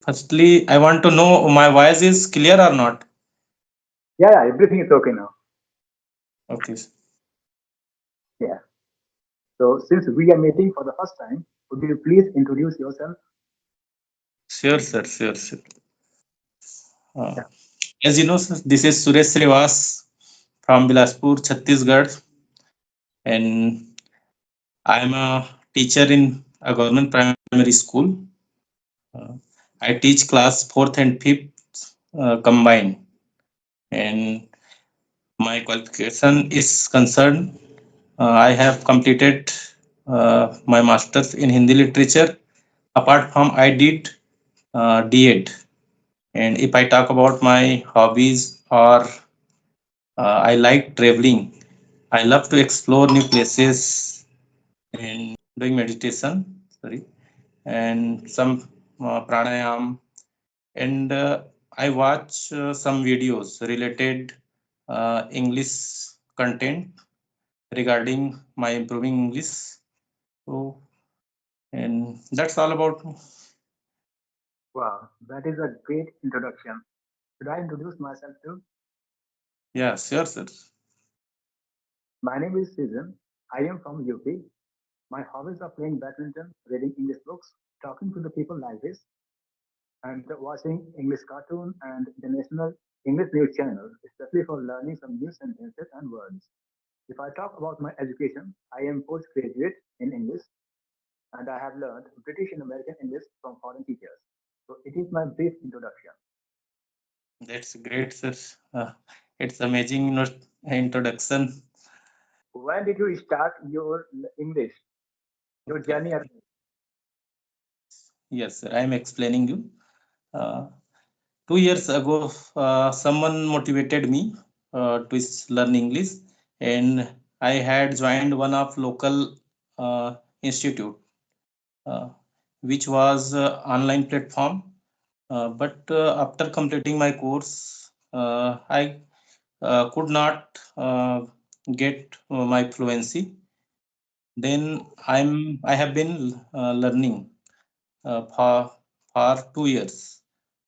Firstly, I want to know my voice is clear or not. Yeah, yeah, everything is okay now. Okay. Yeah. So since we are meeting for the first time, would you please introduce yourself? Sure, sir. Sure, sure. Uh, Yeah. as you know, sir, this is Suresh Srivas from Bilaspur, Chhattisgarh, and I am a teacher in a government primary school. Uh, I teach class fourth and fifth combined, and my qualification is concerned. I have completed my masters in Hindi literature. Apart from, I did D.Ed. And if I talk about my hobbies, or I like traveling. I love to explore new places and doing meditation. Sorry, and some pranayam, and I watch some videos related English content regarding my improving English. So, and that's all about me. Wow, that is a great introduction. Should I introduce myself too? Yeah, sure, sir. My name is Susan. I am from UP. My hobbies are playing badminton, reading English books, talking to the people like this, and watching English cartoon and international English news channels, especially for learning some new sentences and words. If I talk about my education, I am postgraduate in English and I have learned British and American English from foreign teachers. So it is my brief introduction. That's great, sir. It's amazing introduction. When did you start your English, your Okay. journey? Yes, sir. I'm explaining you. Uh, 2 years ago, someone motivated me learn English, and I had joined one of local institute, uh, which was online platform. But after completing my course, I could not get my fluency. Then I have been learning for 2 years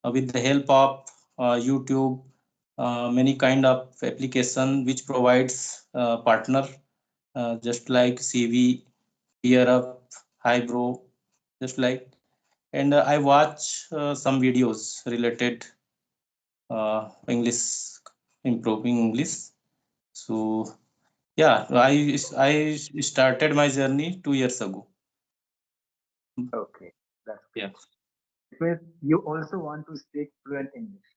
with the help of YouTube, many kind of application which provides partner just like CV, Peer Up, Highbrow, just like. And I watch some videos related English, improving English. So yeah, I started my journey 2 years ago. Okay, that's Yeah. great. It means you also want to speak fluent English,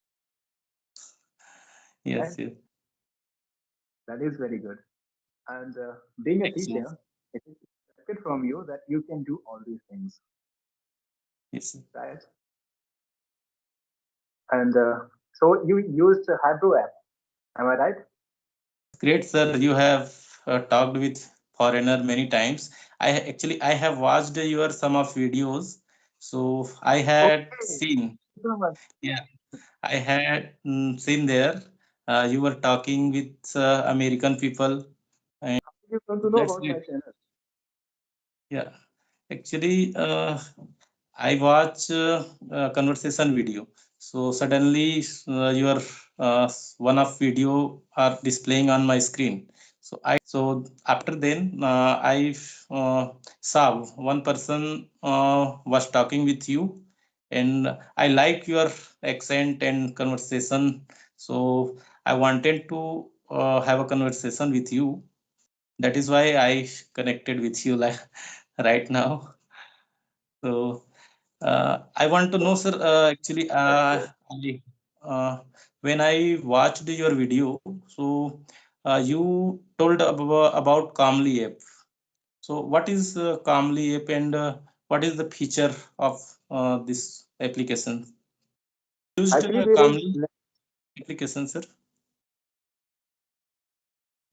Yes. right? Yes. That is very good. And being a Excellent. teacher, it is expected from you that you can do all these things, Yes. right? And so you used the Hybro app, am I right? Great, sir. You have talked with foreigner many times. I have watched your some of videos. So I had Okay, seen. thank you so much. Yeah, I had seen there. You were talking with American people, and How did you come to know that's about my it. channel? Yeah, actually, I watch conversation video. So suddenly, your one of video are displaying on my screen. So after then, I saw one person was talking with you, and I like your accent and conversation. So I wanted to have a conversation with you. That is why I connected with you like right now. So I want to know, sir. Actually, That's uh, when I watched your video, so you told about Calmly app. So what is Calmly app, and what is the feature of this application? Used actually there is Calmly application, sir.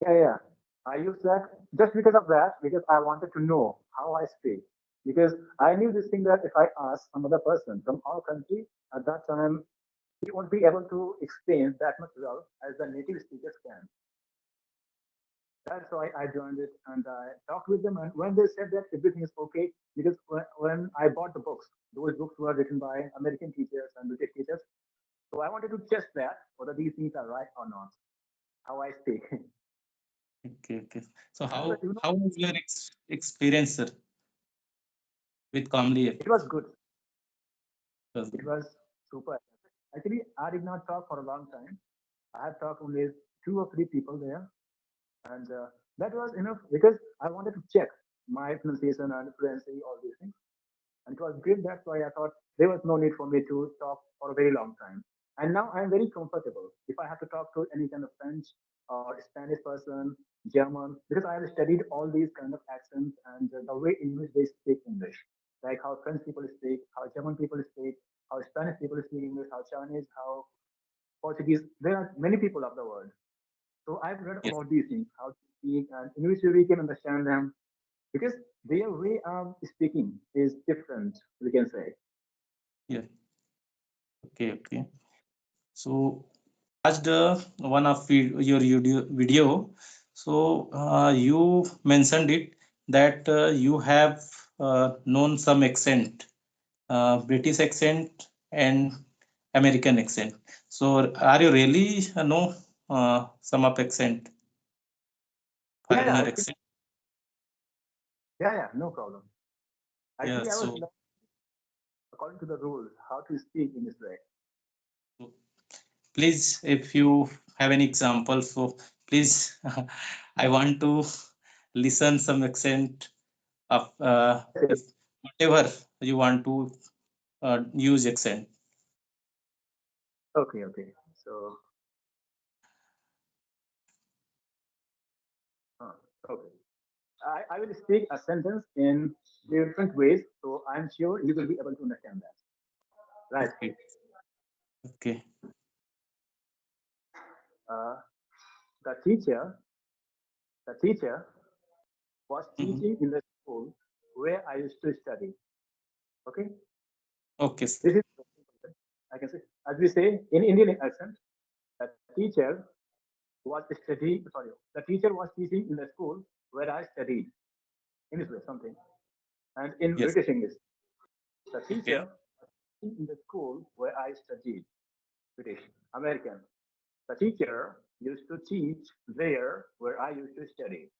yeah, yeah. I use that just because of that, because I wanted to know how I speak. Because I knew this thing that if I ask another person from our country at that time, he won't be able to explain that much well as the native speakers can. That's why I joined it and I talked with them. And when they said that everything is okay, because when I bought the books, those books were written by American teachers and British teachers. So I wanted to test that whether these things are right or not, how I speak. Okay, okay. So And how was your experience, sir, with Kamli? it was good. Was It good. was super. Actually, I did not talk for a long time. I had talked only two or three people there, and that was enough because I wanted to check my pronunciation and fluency, all these things. And it was great. That's why I thought there was no need for me to talk for a very long time. And now I'm very comfortable. If I have to talk to any kind of French or Spanish person, German, because I have studied all these kind of accents and the way in which they speak English, like how French people speak, how German people speak, how Spanish people speak English, how Chinese, how Portuguese. There are many people of the world. So I've read Yes, about these things, how to speak, and in which way we can understand them because their way of speaking is different, we can say. yeah. Okay, okay. So watched one of your video. So you mentioned it that you have known some accent, British accent and American accent. So are you really know some of accent, Yeah, yeah, foreigner actually, accent? yeah, yeah, no problem. Yeah. Actually, I was So, learning according to the rules how to speak in this way. so please, if you have any examples, so please, I want to listen some accent of Yes, yes. if whatever you want to use accent. Okay, okay. So, uh, okay. I will speak a sentence in different ways, so I'm sure you will be able to understand that. Right. Okay, okay. Uh, the teacher, the teacher was Hmm. teaching in the school where I used to study. Okay. Okay, sir. This is I can say as we say in Indian accent. The teacher was studying. Sorry, the teacher was teaching in the school where I studied. English way something, and in Yes. British English. The Okay. teacher in the school where I studied, British, American. The teacher used to teach there where I used to study.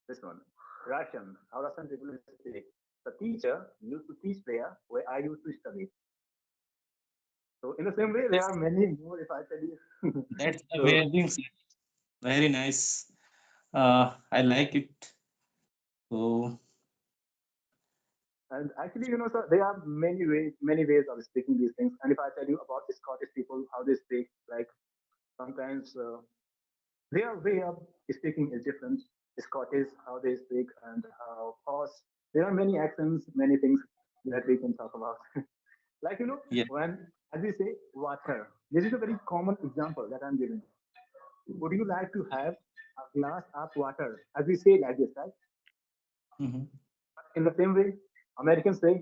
This one, Russian, how Russian people speak. The teacher used to teach there where I used to study. So in the same way, there are many more if I tell you. That's So amazing, sir. Very nice. I like it. So and actually, so there are many ways of speaking these things. And if I tell you about the Scottish people, how they speak, like sometimes their way of speaking is different. Scottish, how they speak, and how posh. There are many accents, many things that we can talk about. Like, yeah. when, as we say, water. This is a very common example that I'm giving. Would you like to have a glass of water? As we say like this, right? Hmm. In the same way, Americans say,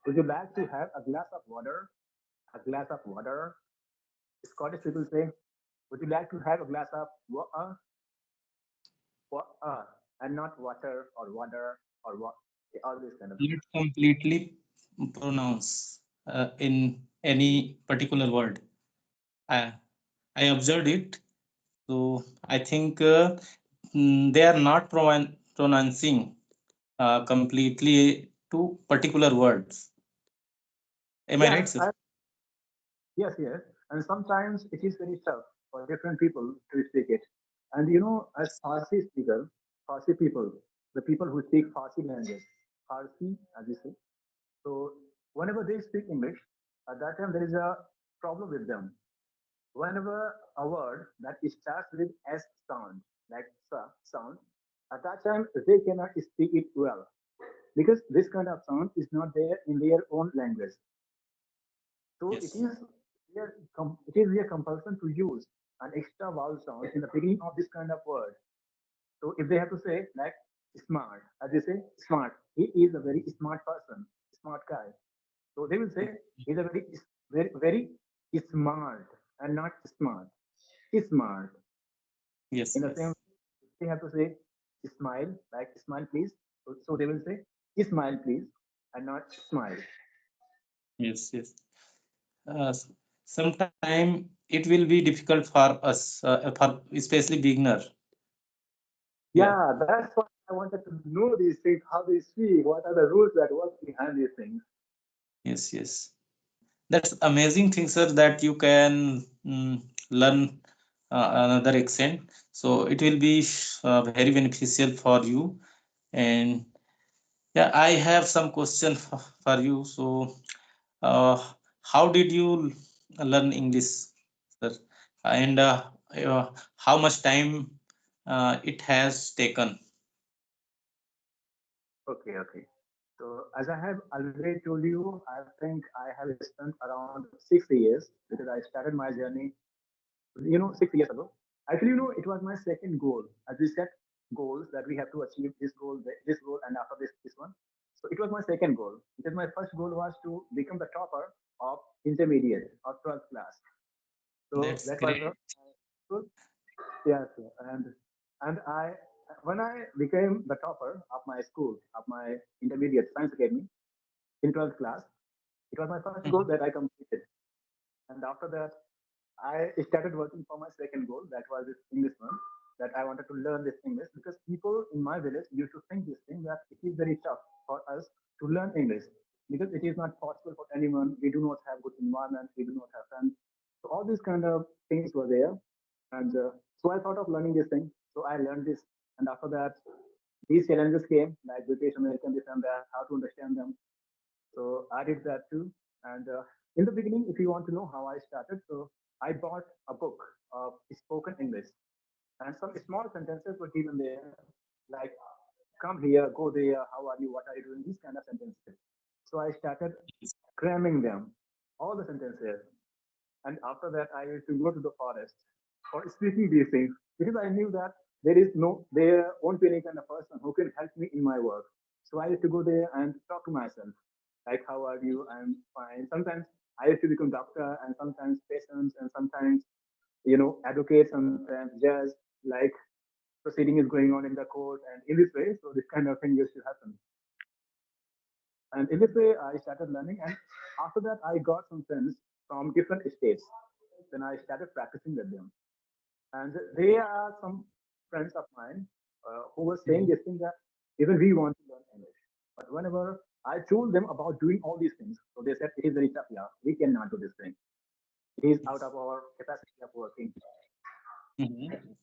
would you like to have a glass of water? A glass of water. Scottish people say, would you like to have a glass of water? Water, and not water or what? All this kind of things. Not completely pronounce in any particular word. I I observed it. So I think they are not pronouncing completely two particular words. Am I Yeah, right, sir? yes, yes. And sometimes it is very tough for different people to speak it. And as Farsi speaker, Farsi people, the people who speak Farsi language, Farsi, as you say. So whenever they speak English, at that time there is a problem with them. Whenever a word that starts with S sound, like sa sound, at that time they cannot speak it well because this kind of sound is not there in their own language. So Yes. it is their compulsion to use an extra vowel sound in the beginning of this kind of word. So if they have to say like smart, as they say smart, he is a very smart person, smart guy. So they will say he's a very smart and not smart. Smart Yes. in the same. Yes. If they have to say smile, like smile please, so they will say smile please and not smile. Yes, yes. Sometime it will be difficult for us, for especially beginner. Yeah. Yeah, that's why I wanted to know these things, how they speak, what are the rules that work behind these things. Yes, yes. That's amazing thing, sir, that you can learn another accent. So it will be very beneficial for you. And yeah, I have some question for you. So, uh, how did you learn English, sir? And how much time it has taken? Okay, okay. So as I have already told you, I think I have spent around 6 years because I started my journey, 6 years ago. Actually, it was my second goal. As we set goals that we have to achieve this goal, and after this one. So it was my second goal because my first goal was to become the topper of intermediate or 12th class. So That's that was great. the goal. Yes, sir. And I when I became the topper of my school, of my intermediate science academy in 12th class, it was my first goal Mhm. that I completed. And after that, I started working for my second goal. That was this English one. That I wanted to learn this English because people in my village used to think this thing that it is very tough for us to learn English because it is not possible for anyone. We do not have good environment. We do not have friends. So all these kind of things were there, and so I thought of learning this thing. So I learned this, and after that, these challenges came like British American this and that, how to understand them. So I did that too. And in the beginning, if you want to know how I started, so I bought a book of spoken English, and some small sentences were given there, like "come here," "go there," "how are you," "what are you doing," these kind of sentences. So I started cramming them, all the sentences, and after that, I used to go to the forest for speaking these things because I knew that there won't be any kind of person who can help me in my work. So I used to go there and talk to myself, like, how are you? I'm fine. Sometimes I used to become doctor and sometimes patients and sometimes, advocate, sometimes judge, like proceeding is going on in the court and in this way. So this kind of thing used to happen. And in this way, I started learning. And after that, I got some friends from different states. Then I started practicing with them. And they are some friends of mine who were saying Mhm. this thing that even we want to learn English. But whenever I told them about doing all these things, so they said it is very tough, yeah, we cannot do this thing. It is out of our capacity of working. Mhm.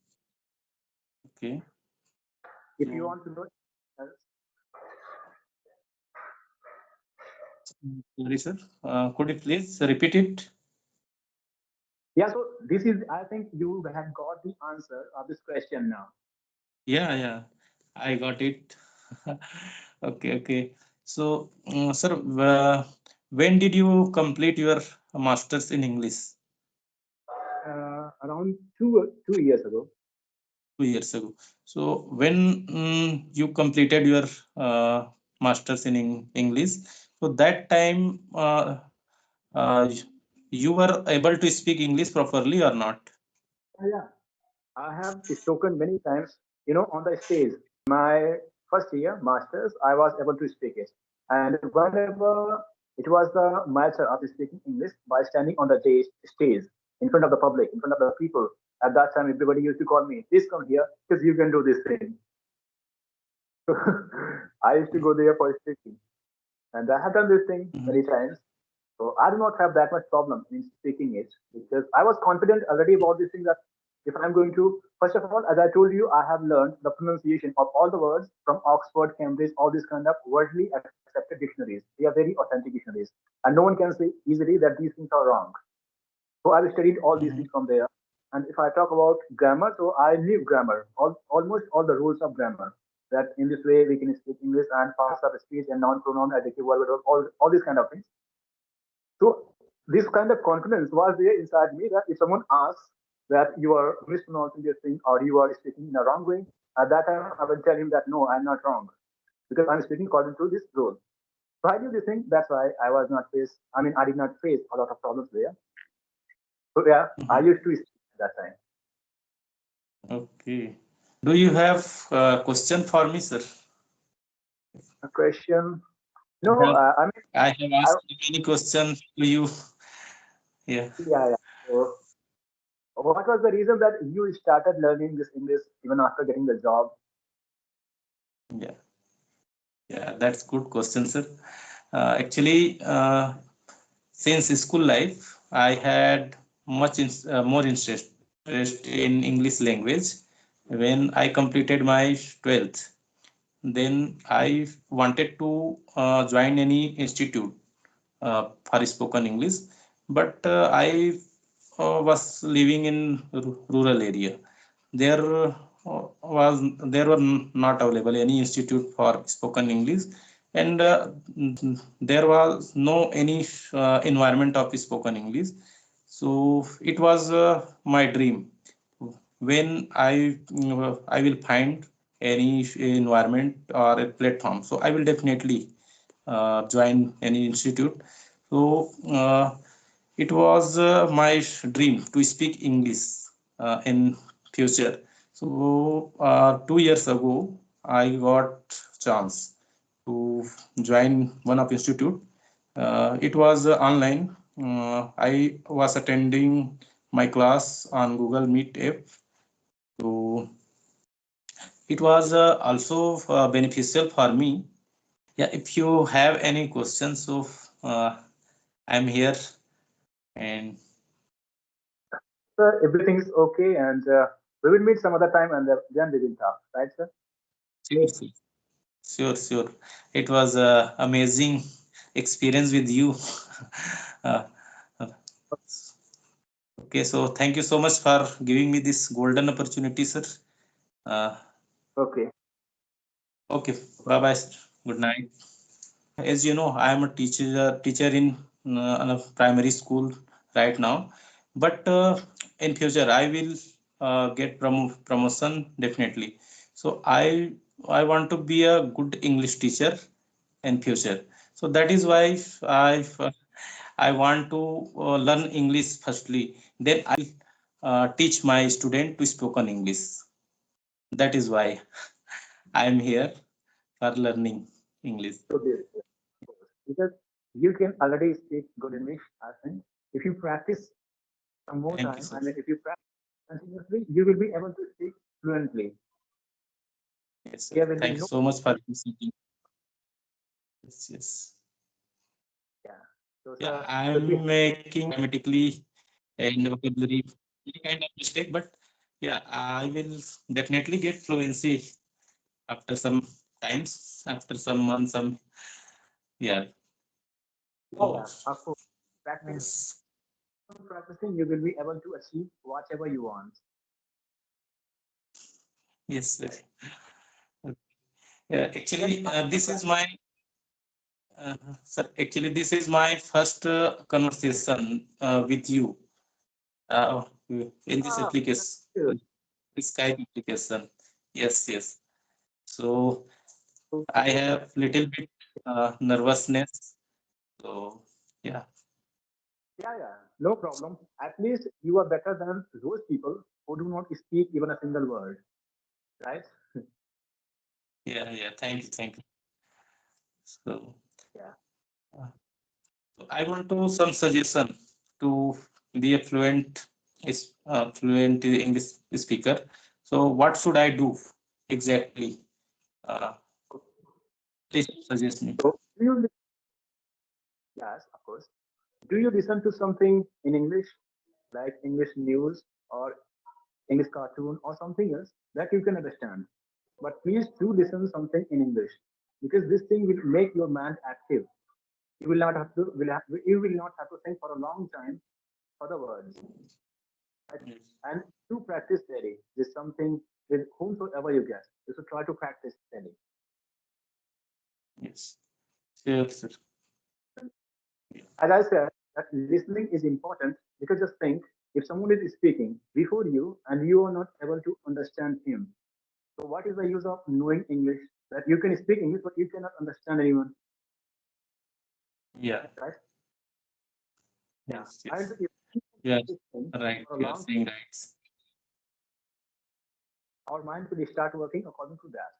Okay. If you So, want to know, uh, sorry, sir. Could you please repeat it? yeah, so this is, I think you have got the answer of this question now. Yeah, yeah. I got it. Okay, okay. So, sir, when did you complete your masters in English? Around 2 years ago. 2 years ago. So, when you completed your uh, masters in English, so that time uh, you were able to speak English properly or not? Yeah, I have spoken many times, on the stage. My first year, masters, I was able to speak it. And whenever it was the matter of speaking English by standing on the stage in front of the public, in front of the people, at that time everybody used to call me, please come here because you can do this thing. So I used to go there for speaking. And I have done this thing Mhm. many times. So I do not have that much problem in speaking it because I was confident already about this thing that if I'm going to, first of all, as I told you, I have learned the pronunciation of all the words from Oxford, Cambridge, all these kind of widely accepted dictionaries. They are very authentic dictionaries. And no one can say easily that these things are wrong. So I've studied all these Mhm. things from there. And if I talk about grammar, so I knew grammar, almost all the rules of grammar. That in this way we can speak English and parts of speech and noun, pronoun, adjective, verb, all these kind of things. So this kind of confidence was there inside me that if someone asks that you are mispronouncing this thing or you are speaking in a wrong way, at that time I will tell him that no, I'm not wrong because I'm speaking according to this rule. So I knew this thing. That's why I was not faced. I mean, I did not face a lot of problems there. So yeah, I Mhm. used to speak at that time. Okay. Do you have a question for me, sir? A question? I No, have, I mean, I have I, asked many questions to you. Yeah, yeah, yeah. So, what was the reason that you started learning this English even after getting the job? yeah, yeah. That's good question, sir. Actually, since school life, I had more interest in English language when I completed my 12th. Then I wanted to join any institute for spoken English, but I was living in rural area. There there were not available any institute for spoken English, and there was no any environment of spoken English. So it was my dream when I will find any environment or a platform. So I will definitely join any institute. So it was my dream to speak English in future. So 2 years ago I got chance to join one of institute. It was online. I was attending my class on Google Meet app. So it was also beneficial for me. Yeah, if you have any questions, so I'm here. And Sir, everything is okay, and we will meet some other time, and then we will talk, right, sir? sure, sure, sure, sure. It was amazing experience with you. uh, uh, okay, so thank you so much for giving me this golden opportunity, sir. Uh, Okay. okay, bye bye, sir. Good night. As you know, I am a teacher in a primary school right now, but in future I will get promotion definitely. So I want to be a good English teacher in future. So that is why i I want to learn English firstly, then I will teach my student to spoken English. That is why I am here for learning English. So this, because you can already speak good English, I think. If you practice some more Thank you, time, sir. I mean, if you practice continuously, you will be able to speak fluently. Yes, sir. There will be Thank you no, so much for listening. Yes, yes. yeah. So, Yeah, sir, so I'm making grammatically and vocabulary any kind of mistake, but yeah, I will definitely get fluency after some times, after some months, some yeah. yeah, So yeah, of course. Practice, yes, practicing, you will be able to achieve whatever you want. yes, sir. Right? Yeah, Then actually, after this is practice, my sir. Actually, this is my first conversation with you in this ah, application, good. this Skype application. Yes, yes. So So, I have little bit nervousness. So yeah, yeah, yeah, no problem. At least you are better than those people who do not speak even a single word, right? yeah, yeah. Thank you, thank you. So, Yeah. uh, so I want to some suggestion to be a fluent English speaker. So what should I do exactly? Uh, Please suggest me. So, do you, yes, of course. Do you listen to something in English, like English news or English cartoon or something else that you can understand? But please do listen something in English because this thing will make your mind active. You will not have to you will not have to think for a long time for the words. Right? Yes, And to practice daily. This is something with whomsoever you get. You should try to practice daily. yes. Sure, sir. As I said, that listening is important because just think if someone is speaking before you and you are not able to understand him, so what is the use of knowing English? That you can speak English, but you cannot understand anyone, Yeah. right? Yeah. Yes, And yes. if you Yeah. this thing Right. for a You are long saying right. our mind will start working according to that.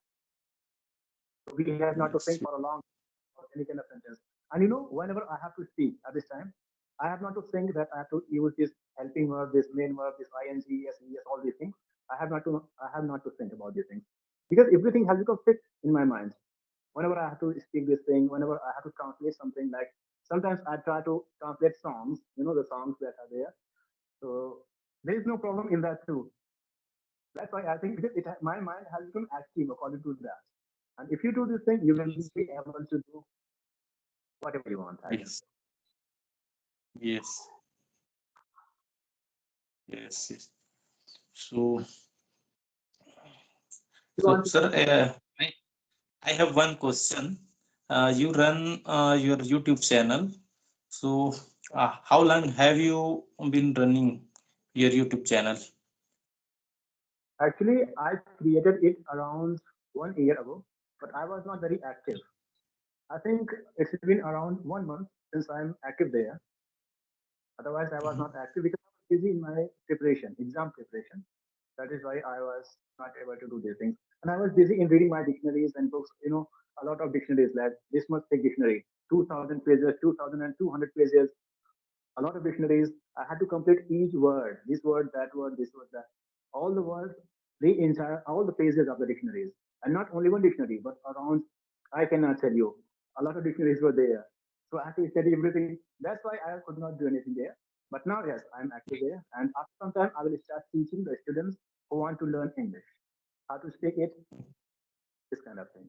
So we have not to think yes, for a long or any kind of sentence. And you know, whenever I have to speak at this time, I have not to think that I have to use this helping verb, this main verb, this ing, yes, yes, all these things. I have not to think about these things because everything has become fixed in my mind. Whenever I have to speak this thing, whenever I have to translate something, like sometimes I try to translate songs, you know, the songs that are there. So there is no problem in that too. That's why I think because my mind has become active according to that. And if you do this thing, you will be able to do whatever you want, I can say. yes, yes, yes, yes. So, You want to sir, say? I have one question. You run your YouTube channel. So, how long have you been running your YouTube channel? Actually, I created it around 1 year ago, but I was not very active. I think it's been around 1 month since I'm active there. Otherwise, I was Mhm. not active because I was busy in my preparation, exam preparation. That is why I was not able to do these things. And I was busy in reading my dictionaries and books, you know, a lot of dictionaries, like this much thick dictionary, 2000 pages, 2200 pages, a lot of dictionaries. I had to complete each word, this word, that word, this word, that. All the words, the entire, all the pages of the dictionaries. And not only one dictionary, but around, I cannot tell you, a lot of dictionaries were there. So I had to study everything. That's why I could not do anything there. But now, yes, I'm active there. And after some time, I will start teaching the students who want to learn English, how to speak it, this kind of thing.